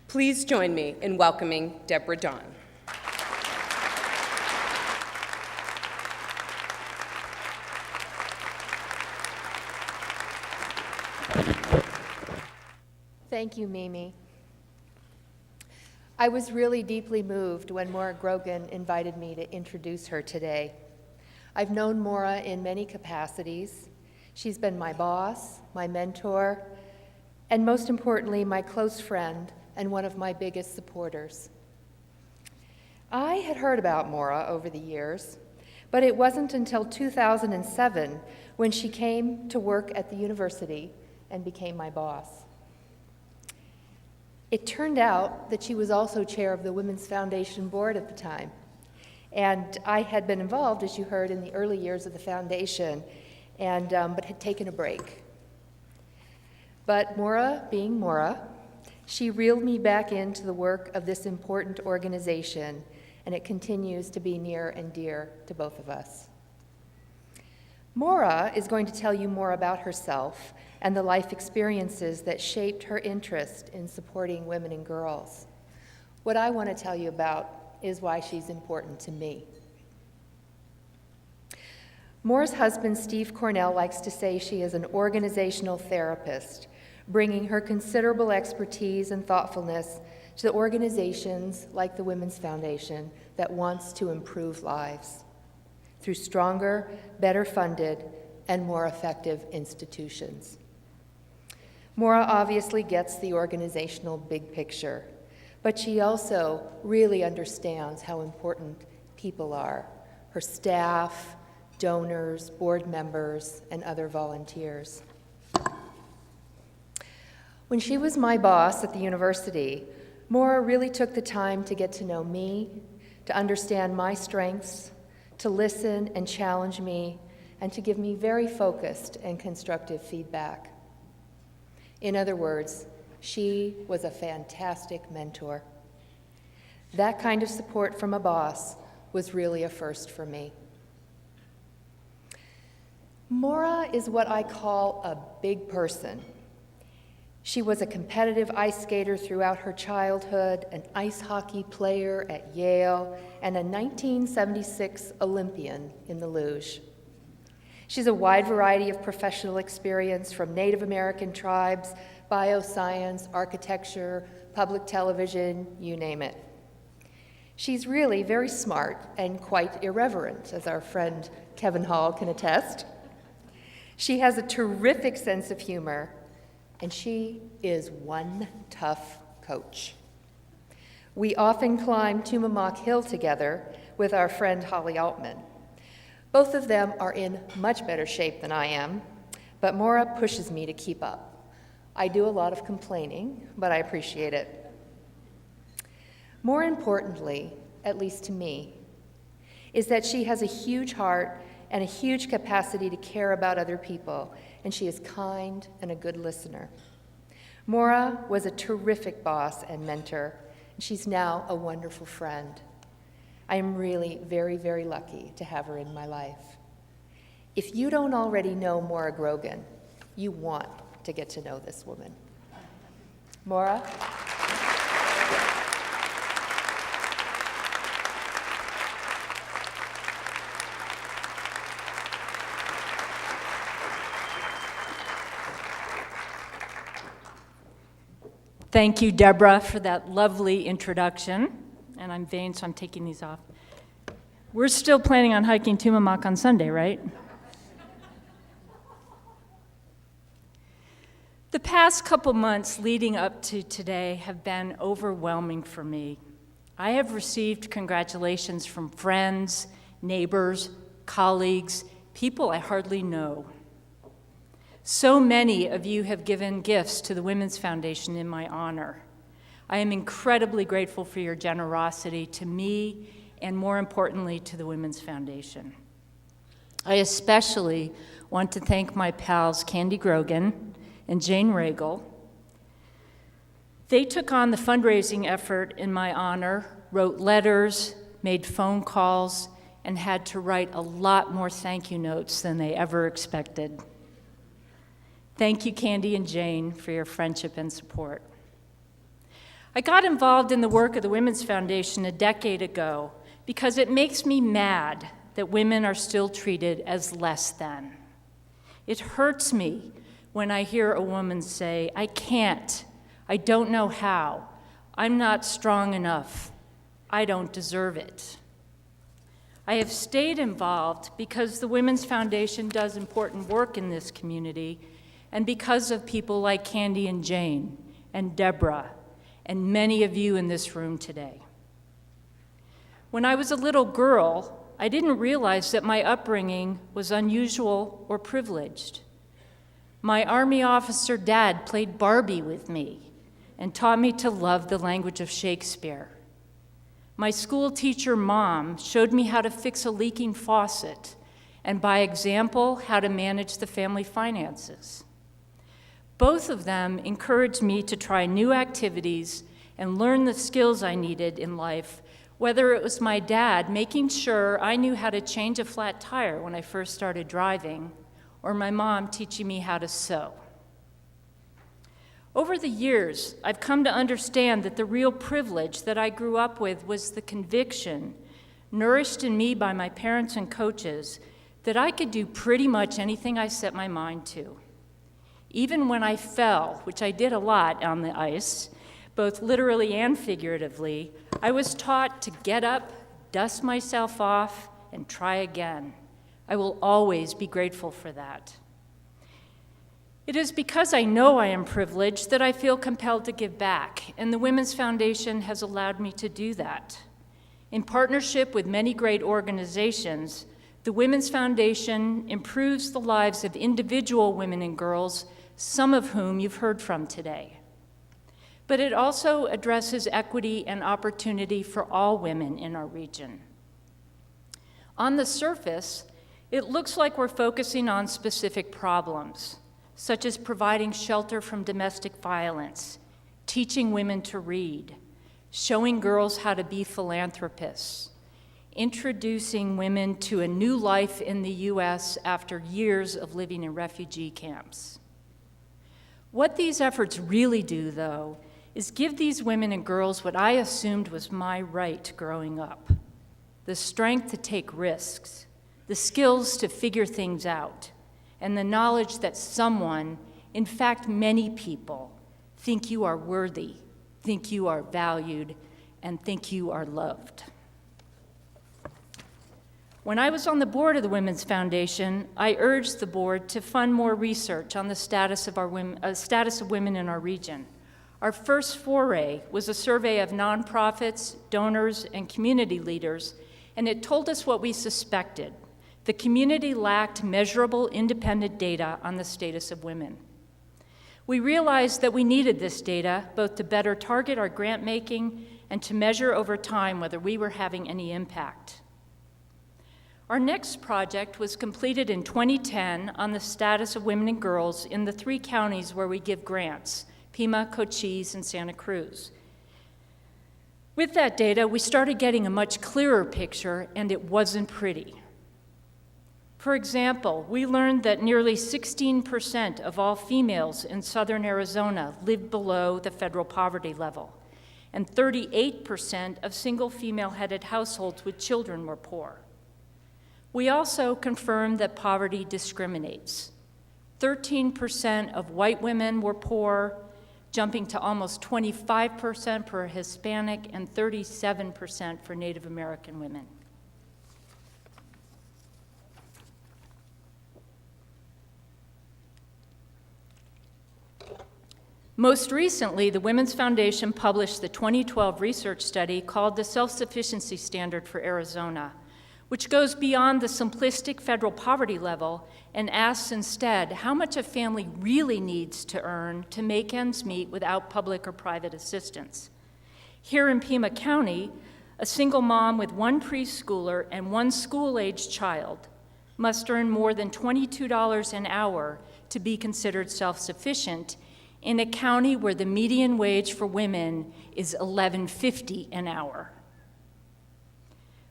Please join me in welcoming Deborah Dawn. Thank you, Mimi. I was really deeply moved when Maura Grogan invited me to introduce her today. I've known Maura in many capacities. She's been my boss, my mentor, and most importantly, my close friend and one of my biggest supporters. I had heard about Maura over the years, but it wasn't until 2007 when she came to work at the university and became my boss. It turned out that she was also chair of the Women's Foundation board at the time. And I had been involved, as you heard, in the early years of the foundation, but had taken a break. But Maura, being Maura, she reeled me back into the work of this important organization, and it continues to be near and dear to both of us. Maura is going to tell you more about herself and the life experiences that shaped her interest in supporting women and girls. What I want to tell you about is why she's important to me. Maura's husband, Steve Cornell, likes to say she is an organizational therapist, bringing her considerable expertise and thoughtfulness to organizations like the Women's Foundation that wants to improve lives through stronger, better funded, and more effective institutions. Maura obviously gets the organizational big picture, but she also really understands how important people are, her staff, donors, board members, and other volunteers. When she was my boss at the university, Maura really took the time to get to know me, to understand my strengths, to listen and challenge me, and to give me very focused and constructive feedback. In other words, she was a fantastic mentor. That kind of support from a boss was really a first for me. Maura is what I call a big person. She was a competitive ice skater throughout her childhood, an ice hockey player at Yale, and a 1976 Olympian in the luge. She's a wide variety of professional experience from Native American tribes, bioscience, architecture, public television, you name it. She's really very smart and quite irreverent, as our friend Kevin Hall can attest. She has a terrific sense of humor, and she is one tough coach. We often climb Tumamock Hill together with our friend Holly Altman. Both of them are in much better shape than I am, but Maura pushes me to keep up. I do a lot of complaining, but I appreciate it. More importantly, at least to me, is that she has a huge heart and a huge capacity to care about other people, and she is kind and a good listener. Maura was a terrific boss and mentor, and she's now a wonderful friend. I am really very, very lucky to have her in my life. If you don't already know Maura Grogan, you want to get to know this woman. Maura? Thank you, Deborah, for that lovely introduction. And I'm vain, so I'm taking these off. We're still planning on hiking Tumamock on Sunday, right? The past couple months leading up to today have been overwhelming for me. I have received congratulations from friends, neighbors, colleagues, people I hardly know. So many of you have given gifts to the Women's Foundation in my honor. I am incredibly grateful for your generosity to me and, more importantly, to the Women's Foundation. I especially want to thank my pals Candy Grogan and Jane Regal. They took on the fundraising effort in my honor, wrote letters, made phone calls, and had to write a lot more thank you notes than they ever expected. Thank you, Candy and Jane, for your friendship and support. I got involved in the work of the Women's Foundation a decade ago because it makes me mad that women are still treated as less than. It hurts me when I hear a woman say, "I can't, I don't know how, I'm not strong enough, I don't deserve it." I have stayed involved because the Women's Foundation does important work in this community and because of people like Candy and Jane and Deborah and many of you in this room today. When I was a little girl, I didn't realize that my upbringing was unusual or privileged. My Army officer dad played Barbie with me and taught me to love the language of Shakespeare. My school teacher mom showed me how to fix a leaking faucet and, by example, how to manage the family finances. Both of them encouraged me to try new activities and learn the skills I needed in life, whether it was my dad making sure I knew how to change a flat tire when I first started driving, or my mom teaching me how to sew. Over the years, I've come to understand that the real privilege that I grew up with was the conviction, nourished in me by my parents and coaches, that I could do pretty much anything I set my mind to. Even when I fell, which I did a lot on the ice, both literally and figuratively, I was taught to get up, dust myself off, and try again. I will always be grateful for that. It is because I know I am privileged that I feel compelled to give back, and the Women's Foundation has allowed me to do that. In partnership with many great organizations, the Women's Foundation improves the lives of individual women and girls, some of whom you've heard from today. But it also addresses equity and opportunity for all women in our region. On the surface, it looks like we're focusing on specific problems, such as providing shelter from domestic violence, teaching women to read, showing girls how to be philanthropists, introducing women to a new life in the U.S. after years of living in refugee camps. What these efforts really do, though, is give these women and girls what I assumed was my right growing up: the strength to take risks, the skills to figure things out, and the knowledge that someone, in fact many people, think you are worthy, think you are valued, and think you are loved. When I was on the board of the Women's Foundation, I urged the board to fund more research on the status of women in our region. Our first foray was a survey of nonprofits, donors, and community leaders, and it told us what we suspected. The community lacked measurable independent data on the status of women. We realized that we needed this data both to better target our grant making and to measure over time whether we were having any impact. Our next project was completed in 2010 on the status of women and girls in the 3 counties where we give grants: Pima, Cochise, and Santa Cruz. With that data, we started getting a much clearer picture, and it wasn't pretty. For example, we learned that nearly 16% of all females in southern Arizona lived below the federal poverty level, and 38% of single female-headed households with children were poor. We also confirmed that poverty discriminates. 13% of white women were poor, jumping to almost 25% for Hispanic and 37% for Native American women. Most recently, the Women's Foundation published the 2012 research study called the Self-Sufficiency Standard for Arizona, which goes beyond the simplistic federal poverty level and asks instead how much a family really needs to earn to make ends meet without public or private assistance. Here in Pima County, a single mom with 1 preschooler and 1 school-aged child must earn more than $22 an hour to be considered self-sufficient in a county where the median wage for women is $11.50 an hour.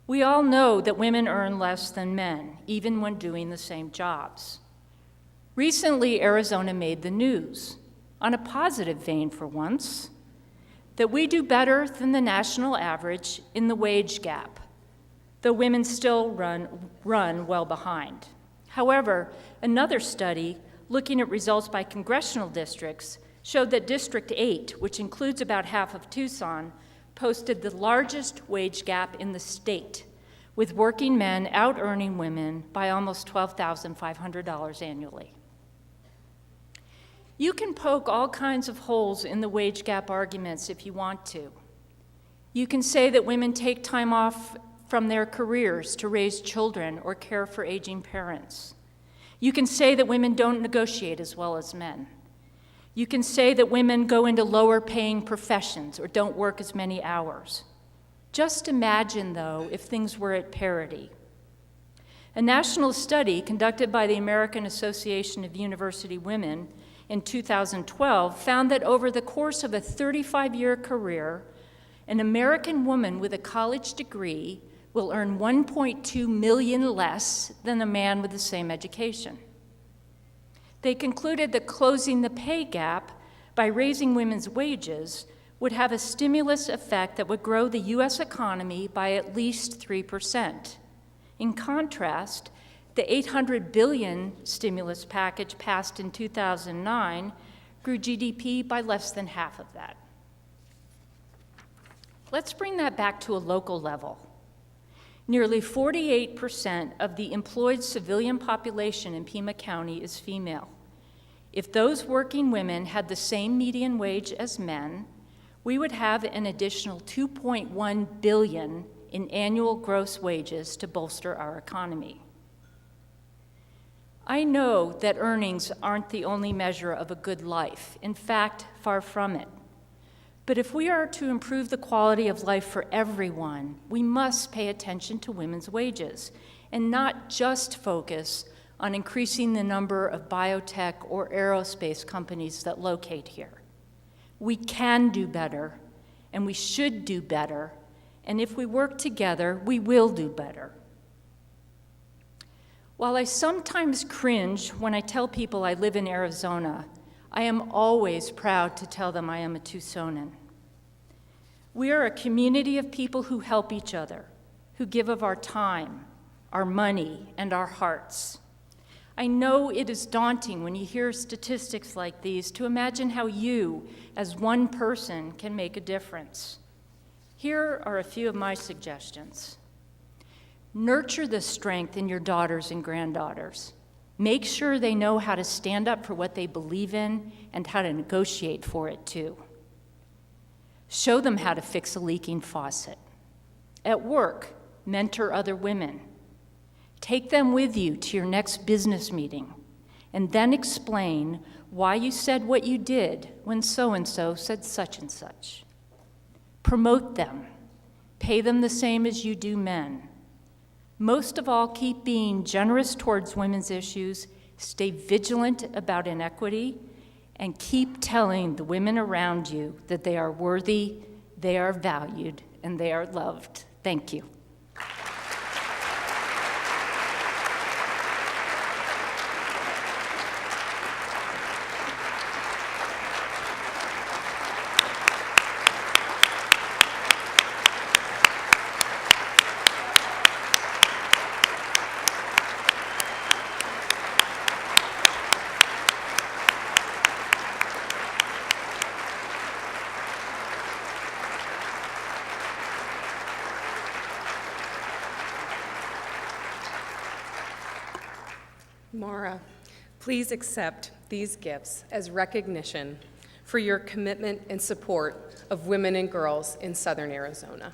We all know that women earn less than men, even when doing the same jobs. Recently, Arizona made the news, on a positive vein for once. that we do better than the national average in the wage gap, though women still run well behind. However, another study looking at results by congressional districts showed that District 8, which includes about half of Tucson, posted the largest wage gap in the state, with working men out-earning women by almost $12,500 annually. You can poke all kinds of holes in the wage gap arguments if you want to. You can say that women take time off from their careers to raise children or care for aging parents. You can say that women don't negotiate as well as men. You can say that women go into lower-paying professions or don't work as many hours. Just imagine, though, if things were at parity. A national study conducted by the American Association of University Women in 2012 found that over the course of a 35-year career, an American woman with a college degree will earn $1.2 million less than a man with the same education. They concluded that closing the pay gap by raising women's wages would have a stimulus effect that would grow the U.S. economy by at least 3%. In contrast, the $800 billion stimulus package passed in 2009 grew GDP by less than half of that. Let's bring that back to a local level. Nearly 48% of the employed civilian population in Pima County is female. If those working women had the same median wage as men, we would have an additional $2.1 billion in annual gross wages to bolster our economy. I know that earnings aren't the only measure of a good life. In fact, far from it. But if we are to improve the quality of life for everyone, we must pay attention to women's wages and not just focus on increasing the number of biotech or aerospace companies that locate here. We can do better, and we should do better, and if we work together, we will do better. While I sometimes cringe when I tell people I live in Arizona, I am always proud to tell them I am a Tucsonan. We are a community of people who help each other, who give of our time, our money, and our hearts. I know it is daunting when you hear statistics like these to imagine how you, as one person, can make a difference. Here are a few of my suggestions. Nurture the strength in your daughters and granddaughters. Make sure they know how to stand up for what they believe in and how to negotiate for it too. Show them how to fix a leaking faucet. At work, mentor other women. Take them with you to your next business meeting, and then explain why you said what you did when so-and-so said such and such. Promote them. Pay them the same as you do men. Most of all, keep being generous towards women's issues, stay vigilant about inequity, and keep telling the women around you that they are worthy, they are valued, and they are loved. Thank you. Maura, please accept these gifts as recognition for your commitment and support of women and girls in Southern Arizona.